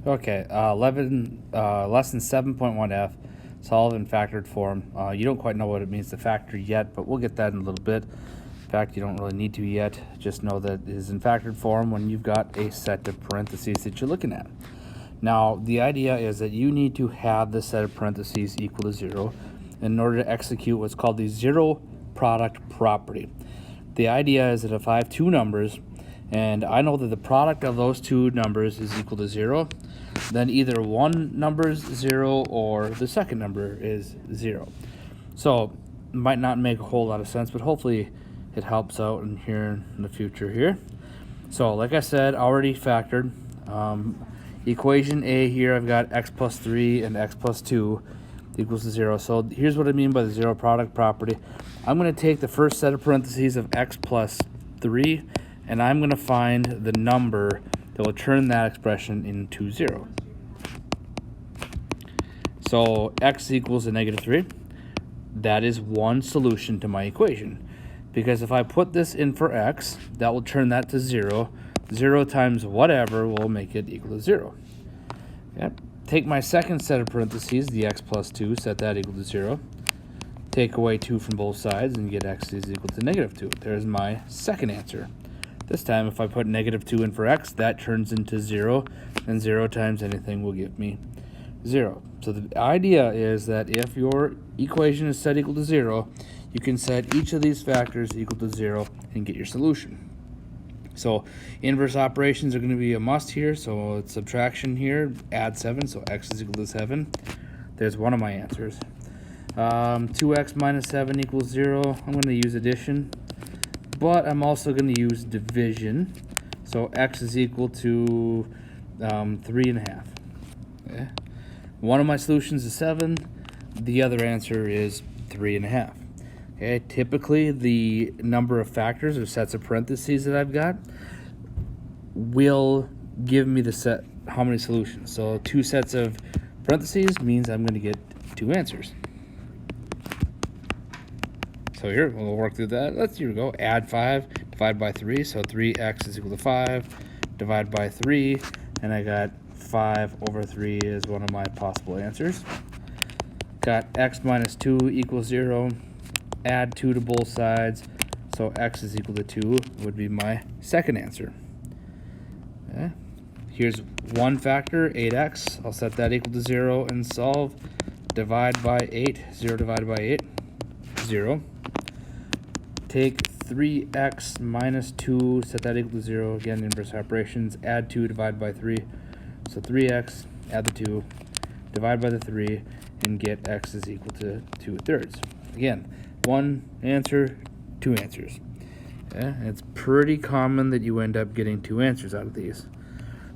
Okay, 11, lesson 7.1f, solve in factored form. You don't quite know what it means to factor yet, but we'll get that in a little bit. In fact, you don't really need to yet. Just know that it is in factored form when you've got a set of parentheses that you're looking at. Now, the idea is that you need to have the set of parentheses equal to 0 in order to execute what's called the zero product property. The idea is that if I have two numbers, and I know that the product of those two numbers is equal to 0, then either one number is 0 or the second number is 0. So it might not make a whole lot of sense, but hopefully it helps out in here in the future here. So like I said, already factored. Equation A here, I've got x plus 3 and x plus 2 equals to 0. So here's what I mean by the zero product property. I'm going to take the first set of parentheses of x plus 3, and I'm going to find the number that will turn that expression into 0. So x equals a negative 3. That is one solution to my equation. Because if I put this in for x, that will turn that to 0. 0 times whatever will make it equal to 0. Okay. Take my second set of parentheses, the x plus 2, set that equal to 0. Take away 2 from both sides and get x is equal to negative 2. There's my second answer. This time, if I put negative 2 in for x, that turns into 0, and 0 times anything will give me 0. So the idea is that if your equation is set equal to 0, you can set each of these factors equal to 0 and get your solution. So inverse operations are going to be a must here. So it's subtraction here, add 7, so x is equal to 7. There's one of my answers. 2x minus 7 equals 0. I'm going to use addition, but I'm also going to use division. So x is equal to 3.5. Okay. One of my solutions is 7. The other answer is 3.5. Okay. Typically, the number of factors or sets of parentheses that I've got will give me the set how many solutions. So 2 sets of parentheses means I'm going to get 2 answers. So here, we'll work through that. Here we go. Add 5, divide by 3. So 3x is equal to 5. Divide by 3. And I got 5 over 3 is one of my possible answers. Got x minus 2 equals 0. Add 2 to both sides. So x is equal to 2 would be my second answer. Okay. Here's one factor, 8x. I'll set that equal to 0 and solve. Divide by 8. 0 divided by 8, 0. Take 3x minus 2, set that equal to 0. Again, inverse operations. Add 2, divide by 3. So 3x, add the 2, divide by the 3, and get x is equal to 2/3. Again, one answer, 2 answers. Okay? It's pretty common that you end up getting 2 answers out of these.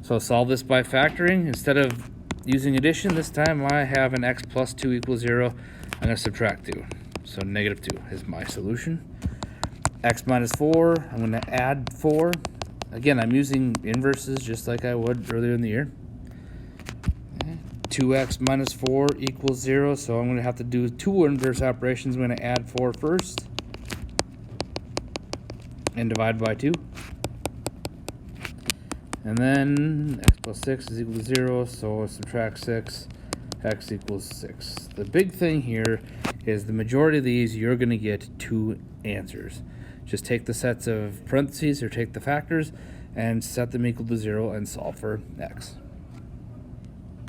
So solve this by factoring. Instead of using addition, this time I have an x plus 2 equals 0. I'm going to subtract 2. So negative 2 is my solution. X minus 4, I'm going to add 4. Again, I'm using inverses just like I would earlier in the year. 2x minus 4 equals 0, so I'm going to have to do 2 inverse operations. I'm going to add 4 first and divide by 2. And then x plus 6 is equal to 0, so subtract 6, x equals 6. The big thing here is the majority of these you're going to get 2 answers. Just take the sets of parentheses or take the factors and set them equal to 0 and solve for x.